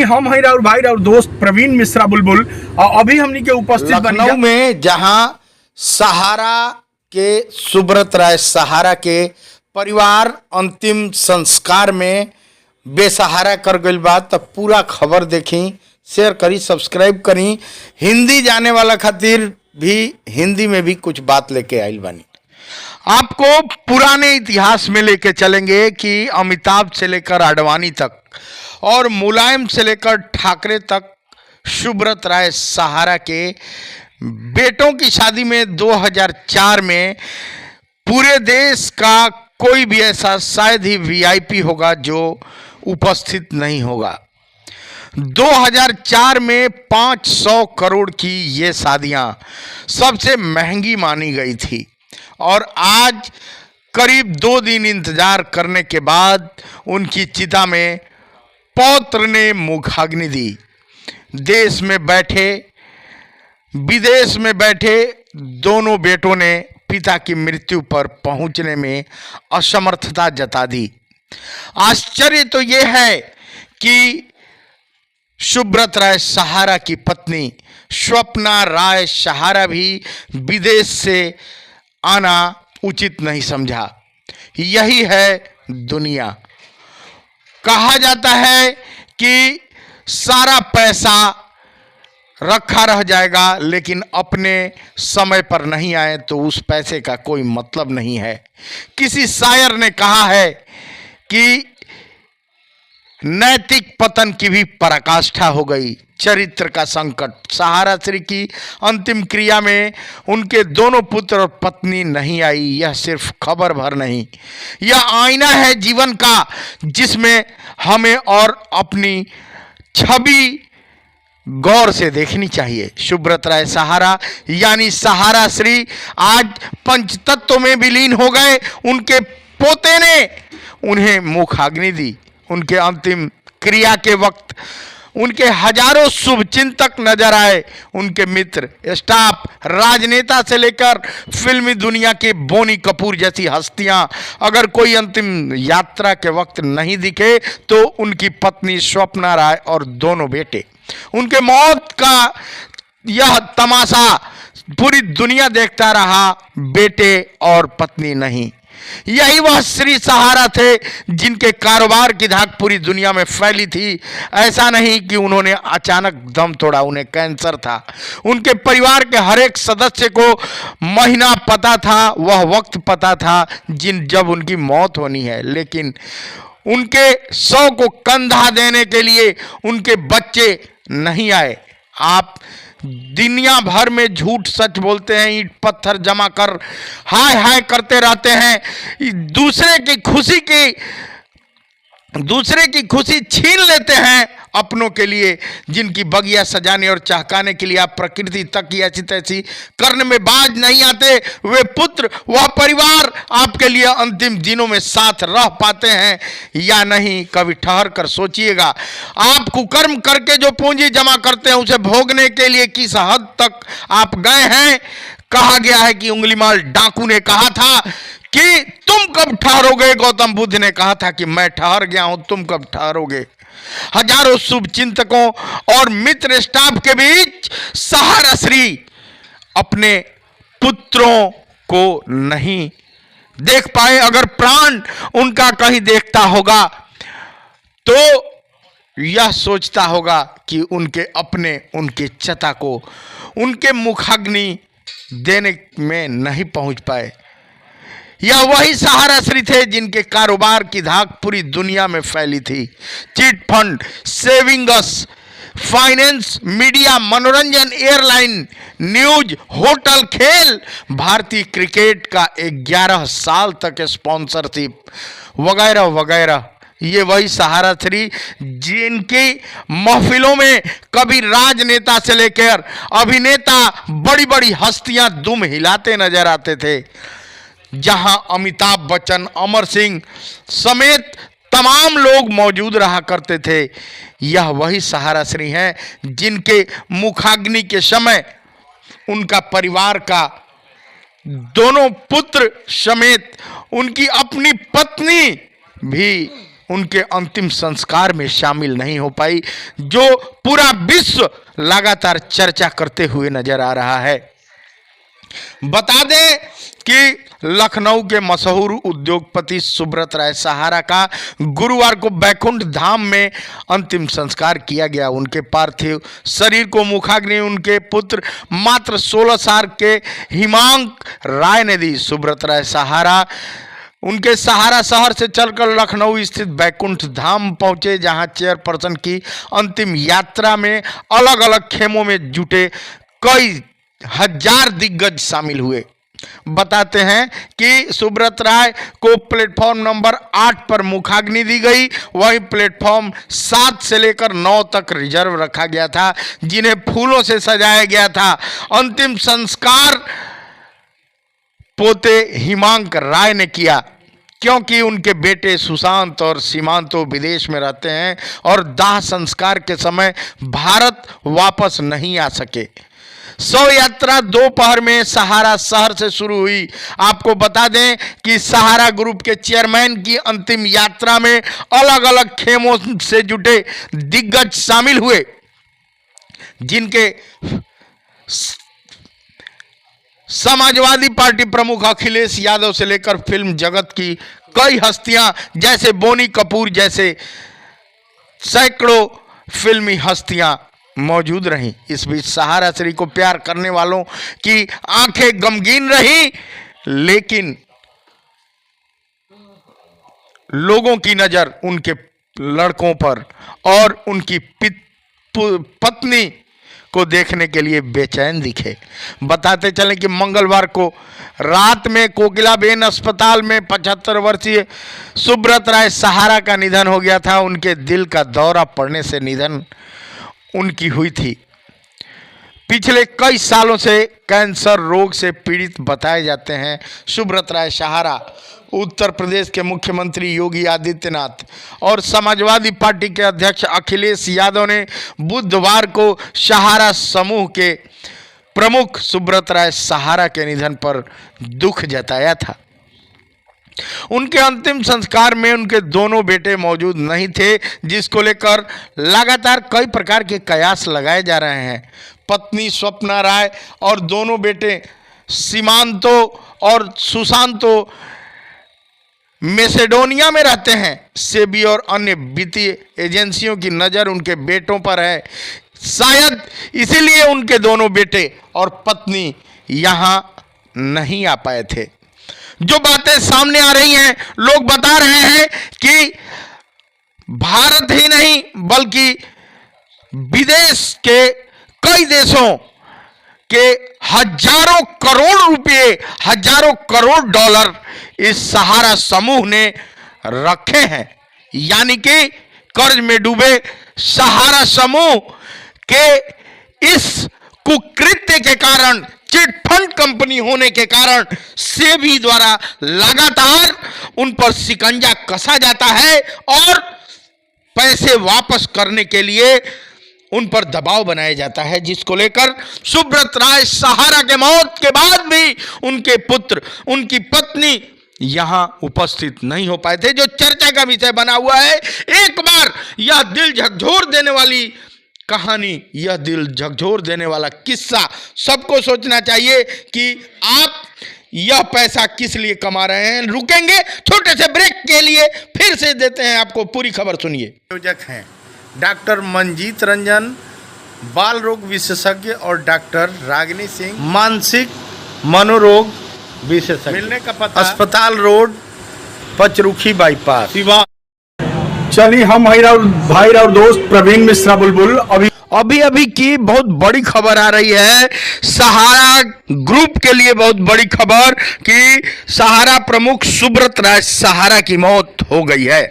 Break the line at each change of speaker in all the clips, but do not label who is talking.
हम हैं राउर भाई राउर दोस्त प्रवीण मिश्रा बुलबुल और अभी हमनी के उपस्थित
लखनऊ में जहां सहारा के सुब्रत राय सहारा के परिवार अंतिम संस्कार में बेसहारा कर गई बात। तब पूरा खबर देखी, शेयर करी, सब्सक्राइब करी। हिंदी जाने वाला खातिर भी हिंदी में भी कुछ बात लेके आइल बानी। आपको पुराने इतिहास में लेके चलेंगे कि अमिताभ से लेकर आडवाणी तक और मुलायम से लेकर ठाकरे तक सुब्रत राय सहारा के बेटों की शादी में 2004 में पूरे देश का कोई भी ऐसा शायद ही वीआईपी होगा जो उपस्थित नहीं होगा। 2004 में 500 करोड़ की ये शादियां सबसे महंगी मानी गई थी और आज करीब 2 दिन इंतजार करने के बाद उनकी चिता में पौत्र ने मुखाग्नि दी। देश में बैठे विदेश में बैठे दोनों बेटों ने पिता की मृत्यु पर पहुंचने में असमर्थता जता दी। आश्चर्य तो यह है कि सुब्रत राय सहारा की पत्नी स्वप्ना राय सहारा भी विदेश से आना उचित नहीं समझा। यही है दुनिया। कहा जाता है कि सारा पैसा रखा रह जाएगा, लेकिन अपने समय पर नहीं आए तो उस पैसे का कोई मतलब नहीं है। किसी शायर ने कहा है कि नैतिक पतन की भी पराकाष्ठा हो गई, चरित्र का संकट। सहारा श्री की अंतिम क्रिया में उनके दोनों पुत्र और पत्नी नहीं आई। यह सिर्फ खबर भर नहीं, यह आईना है जीवन का जिसमें हमें और अपनी छवि गौर से देखनी चाहिए। सुब्रत राय सहारा यानी सहारा श्री आज पंचतत्व में विलीन हो गए। उनके पोते ने उन्हें मुखाग्नि दी। उनके अंतिम क्रिया के वक्त उनके हजारों शुभचिंतक नजर आए। उनके मित्र, स्टाफ, राजनेता से लेकर फिल्मी दुनिया के बोनी कपूर जैसी हस्तियां अगर कोई अंतिम यात्रा के वक्त नहीं दिखे तो उनकी पत्नी स्वप्ना राय और दोनों बेटे। उनके मौत का यह तमाशा पूरी दुनिया देखता रहा, बेटे और पत्नी नहीं। यही वह श्री सहारा थे जिनके कारोबार की धाक पूरी दुनिया में फैली थी। ऐसा नहीं कि उन्होंने अचानक दम तोड़ा, उन्हें कैंसर था। उनके परिवार के हर एक सदस्य को महीना पता था, वह वक्त पता था जब उनकी मौत होनी है, लेकिन उनके शव को कंधा देने के लिए उनके बच्चे नहीं आए। आप दुनिया भर में झूठ सच बोलते हैं, ईंट पत्थर जमा कर हाय हाय करते रहते हैं, दूसरे की खुशी छीन लेते हैं अपनों के लिए, जिनकी बगिया सजाने और चहकाने के लिए आप प्रकृति तक की ऐसी तैसी करने में बाज नहीं आते। वे पुत्र, वह परिवार आपके लिए अंतिम दिनों में साथ रह पाते हैं या नहीं, कभी ठहर कर सोचिएगा। आप कुकर्म करके जो पूंजी जमा करते हैं उसे भोगने के लिए किस हद तक आप गए हैं। कहा गया है कि उंगलीमाल डाकू ने कहा था कि तुम कब ठहरोगे। गौतम बुद्ध ने कहा था कि मैं ठहर गया हूं, तुम कब ठहरोगे। हजारों शुभ चिंतकों और मित्र स्टाफ के बीच सहारा श्री अपने पुत्रों को नहीं देख पाए। अगर प्राण उनका कहीं देखता होगा तो यह सोचता होगा कि उनके अपने उनके चता को उनके मुखाग्नि देने में नहीं पहुंच पाए। यह वही सहारा श्री थे जिनके कारोबार की धाक पूरी दुनिया में फैली थी। Chit fund, savings, finance, media, मनोरंजन, एयरलाइन, न्यूज, होटल, खेल, भारतीय क्रिकेट का 11 साल तक स्पॉन्सरशिप वगैरह वगैरह। ये वही सहारा श्री जिनकी महफिलों में कभी राजनेता से लेकर अभिनेता, बड़ी बड़ी हस्तियां दुम हिलाते नजर आते थे। जहां अमिताभ बच्चन, अमर सिंह समेत तमाम लोग मौजूद रहा करते थे। यह वही सहारा श्री हैं जिनके मुखाग्नि के समय उनका परिवार का दोनों पुत्र समेत उनकी अपनी पत्नी भी उनके अंतिम संस्कार में शामिल नहीं हो पाई, जो पूरा विश्व लगातार चर्चा करते हुए नजर आ रहा है। बता दें कि लखनऊ के मशहूर उद्योगपति सुब्रत राय सहारा का गुरुवार को बैकुंठ धाम में अंतिम संस्कार किया गया। उनके पार्थिव शरीर को मुखाग्नि उनके पुत्र मात्र 16 साल के हिमांक राय ने दी। सुब्रत राय सहारा उनके सहारा शहर से चलकर लखनऊ स्थित बैकुंठ धाम पहुंचे, जहां चेयरपर्सन की अंतिम यात्रा में अलग अलग खेमों में जुटे कई हजार दिग्गज शामिल हुए। बताते हैं कि सुब्रत राय को प्लेटफॉर्म नंबर 8 पर मुखाग्नि दी गई, वहीं प्लेटफॉर्म 7 से लेकर 9 तक रिजर्व रखा गया था, जिन्हें फूलों से सजाया गया था। अंतिम संस्कार पोते हिमांक राय ने किया, क्योंकि उनके बेटे सुशांत और सीमांतो विदेश में रहते हैं और दाह संस्कार के समय भारत वापस नहीं आ सके। शव यात्रा दोपहर में सहारा शहर से शुरू हुई। आपको बता दें कि सहारा ग्रुप के चेयरमैन की अंतिम यात्रा में अलग अलग खेमों से जुटे दिग्गज शामिल हुए, जिनके समाजवादी पार्टी प्रमुख अखिलेश यादव से लेकर फिल्म जगत की कई हस्तियां जैसे बोनी कपूर जैसे सैकड़ों फिल्मी हस्तियां मौजूद रहीं। इस बीच सहारा श्री को प्यार करने वालों की आंखें गमगीन रहीं, लेकिन लोगों की नजर उनके लड़कों पर और उनकी पत्नी को देखने के लिए बेचैन दिखे। बताते चलें कि मंगलवार को रात में कोकिलाबेन अस्पताल में 75 वर्षीय सुब्रत राय सहारा का निधन हो गया था। उनके दिल का दौरा पड़ने से निधन उनकी हुई थी। पिछले कई सालों से कैंसर रोग से पीड़ित बताए जाते हैं। सुब्रत राय सहारा उत्तर प्रदेश के मुख्यमंत्री योगी आदित्यनाथ और समाजवादी पार्टी के अध्यक्ष अखिलेश यादव ने बुधवार को सहारा समूह के प्रमुख सुब्रत राय सहारा के निधन पर दुख जताया था। उनके अंतिम संस्कार में उनके दोनों बेटे मौजूद नहीं थे, जिसको लेकर लगातार कई प्रकार के कयास लगाए जा रहे हैं। पत्नी स्वप्ना राय और दोनों बेटे सीमांतो और सुशांतो मैसेडोनिया में रहते हैं। सेबी और अन्य वित्तीय एजेंसियों की नज़र उनके बेटों पर है। शायद इसीलिए उनके दोनों बेटे और पत्नी यहाँ नहीं आ पाए थे। जो बातें सामने आ रही हैं, लोग बता रहे हैं कि भारत ही नहीं बल्कि विदेश के कई देशों के हजारों करोड़ रुपए, हजारों करोड़ डॉलर इस सहारा समूह ने रखे हैं। यानी कि कर्ज में डूबे सहारा समूह के इस कुकृत्य के कारण, चिटफंड कंपनी होने के कारण सेबी द्वारा लगातार उन पर शिकंजा कसा जाता है और पैसे वापस करने के लिए उन पर दबाव बनाया जाता है, जिसको लेकर सुब्रत राय सहारा के मौत के बाद भी उनके पुत्र, उनकी पत्नी यहां उपस्थित नहीं हो पाए थे, जो चर्चा का विषय बना हुआ है। एक बार यह दिल झकझोर देने वाली कहानी, यह दिल झकझोर देने वाला किस्सा सबको सोचना चाहिए कि आप यह पैसा किस लिए कमा रहे हैं। रुकेंगे छोटे से ब्रेक के लिए, फिर से देते हैं आपको पूरी खबर। सुनिए। आयोजक हैं डॉक्टर मंजीत रंजन, बाल रोग विशेषज्ञ, और डॉक्टर रागिनी सिंह, मानसिक मनोरोग विशेषज्ञ। मिलने का पता अस्पताल रोड, पचरुखी बाईपास, सिवान।
चलिए, हम भाई और दोस्त प्रवीण मिश्रा बुलबुल अभी की बहुत बड़ी खबर आ रही है। सहारा ग्रुप के लिए बहुत बड़ी खबर कि सहारा प्रमुख सुब्रत राय सहारा की मौत हो गई है।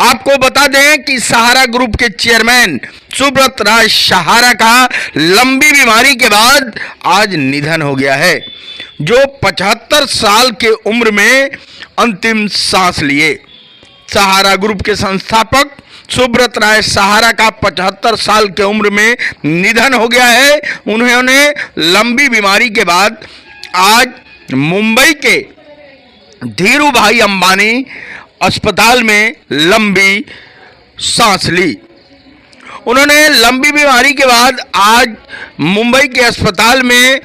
आपको बता दें कि सहारा ग्रुप के चेयरमैन सुब्रत राय सहारा का लंबी बीमारी के बाद आज निधन हो गया है, जो 75 साल के उम्र में अंतिम सांस लिए। सहारा ग्रुप के संस्थापक सुब्रत राय सहारा का 75 साल के उम्र में निधन हो गया है। उन्होंने लंबी बीमारी के बाद आज मुंबई के धीरू भाई अंबानी अस्पताल में लंबी सांस ली। उन्होंने लंबी बीमारी के बाद आज मुंबई के अस्पताल में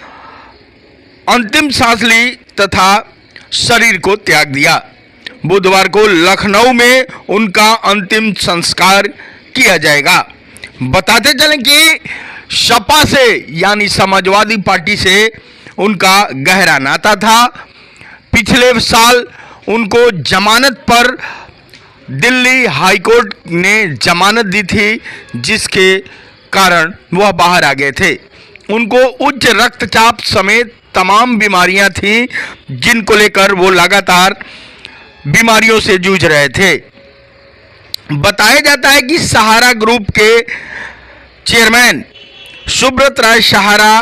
अंतिम सांस ली तथा शरीर को त्याग दिया। बुधवार को लखनऊ में उनका अंतिम संस्कार किया जाएगा। बताते चलें कि सपा से यानी समाजवादी पार्टी से उनका गहरा नाता था। पिछले साल उनको जमानत पर दिल्ली हाईकोर्ट ने जमानत दी थी, जिसके कारण वह बाहर आ गए थे। उनको उच्च रक्तचाप समेत तमाम बीमारियां थीं, जिनको लेकर वो लगातार बीमारियों से जूझ रहे थे। बताया जाता है कि सहारा ग्रुप के चेयरमैन सुब्रत राय सहारा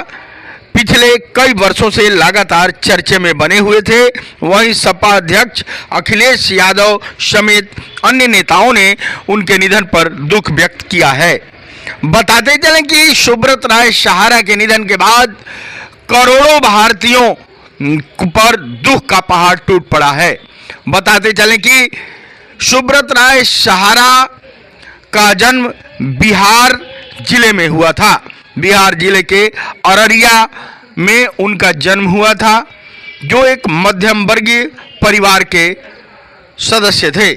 पिछले कई वर्षों से लगातार चर्चे में बने हुए थे। वहीं सपा अध्यक्ष अखिलेश यादव समेत अन्य नेताओं ने उनके निधन पर दुख व्यक्त किया है। बताते चलें कि सुब्रत राय सहारा के निधन के बाद करोड़ों भारतीयों पर दुख का पहाड़ टूट पड़ा है। बताते चलें कि सुब्रत राय सहारा का जन्म बिहार जिले में हुआ था। बिहार जिले के अररिया में उनका जन्म हुआ था, जो एक मध्यम वर्गीय परिवार के सदस्य थे।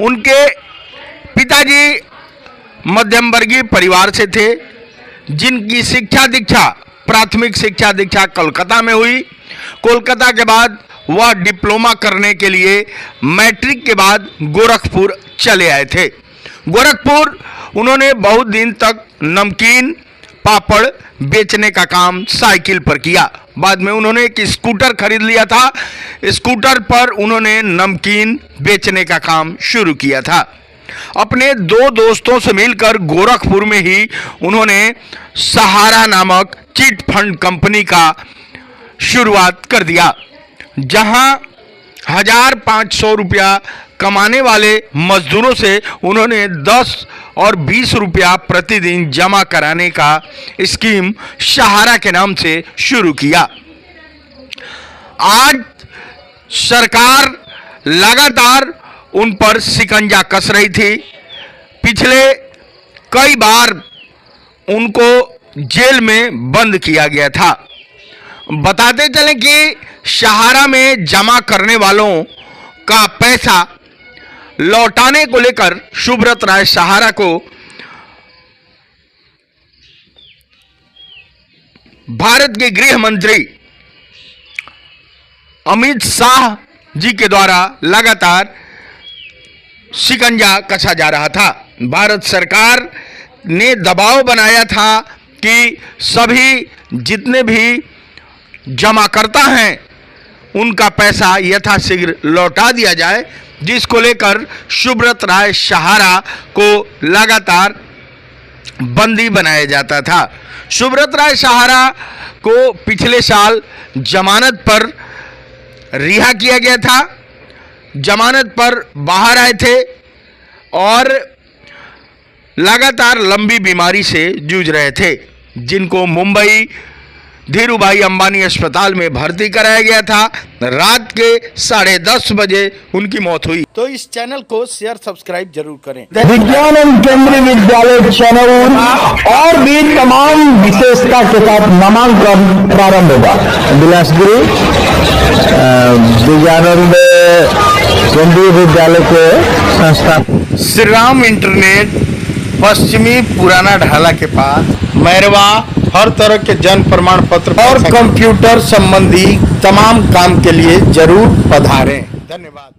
उनके पिताजी मध्यम वर्गीय परिवार से थे, जिनकी शिक्षा दीक्षा प्राथमिक शिक्षा दीक्षा कोलकाता में हुई। कोलकाता के बाद वह डिप्लोमा करने के लिए मैट्रिक के बाद गोरखपुर चले आए थे। गोरखपुर उन्होंने बहुत दिन तक नमकीन पापड़ बेचने का काम साइकिल पर किया। बाद में उन्होंने एक स्कूटर खरीद लिया था। स्कूटर पर उन्होंने नमकीन बेचने का काम शुरू किया था। अपने दो दोस्तों से मिलकर गोरखपुर में ही उन्होंने सहारा नामक चिट फंड कंपनी का शुरुआत कर दिया, जहां 1500 रुपया कमाने वाले मजदूरों से उन्होंने 10 और 20 रुपया प्रतिदिन जमा कराने का स्कीम सहारा के नाम से शुरू किया। आज सरकार लगातार उन पर शिकंजा कस रही थी। पिछले कई बार उनको जेल में बंद किया गया था। बताते चलें कि सहारा में जमा करने वालों का पैसा लौटाने को लेकर सुब्रत राय सहारा को भारत के गृह मंत्री अमित शाह जी के द्वारा लगातार शिकंजा कसा जा रहा था। भारत सरकार ने दबाव बनाया था कि सभी जितने भी जमाकर्ता हैं उनका पैसा यथाशीघ्र लौटा दिया जाए, जिसको लेकर सुब्रत राय सहारा को लगातार बंदी बनाया जाता था। सुब्रत राय सहारा को पिछले साल जमानत पर रिहा किया गया था। जमानत पर बाहर आए थे और लगातार लंबी बीमारी से जूझ रहे थे, जिनको मुंबई धीरूभाई अंबानी अस्पताल में भर्ती कराया गया था। रात के 10:30 बजे उनकी मौत हुई। तो इस चैनल को शेयर सब्सक्राइब जरूर करें।
विज्ञान एवं केंद्रीय विद्यालय चैनल और भी तमाम विशेषता के साथ नामांकन प्रारंभ होगा। बिलासपुरी विज्ञानंद केंद्रीय विद्यालय के संस्था
श्री राम इंटरनेट पश्चिमी पुराना ढाला के पास मैरवा हर तरह के जन्म प्रमाण पत्र और कंप्यूटर संबंधी तमाम काम के लिए जरूर पधारें। धन्यवाद।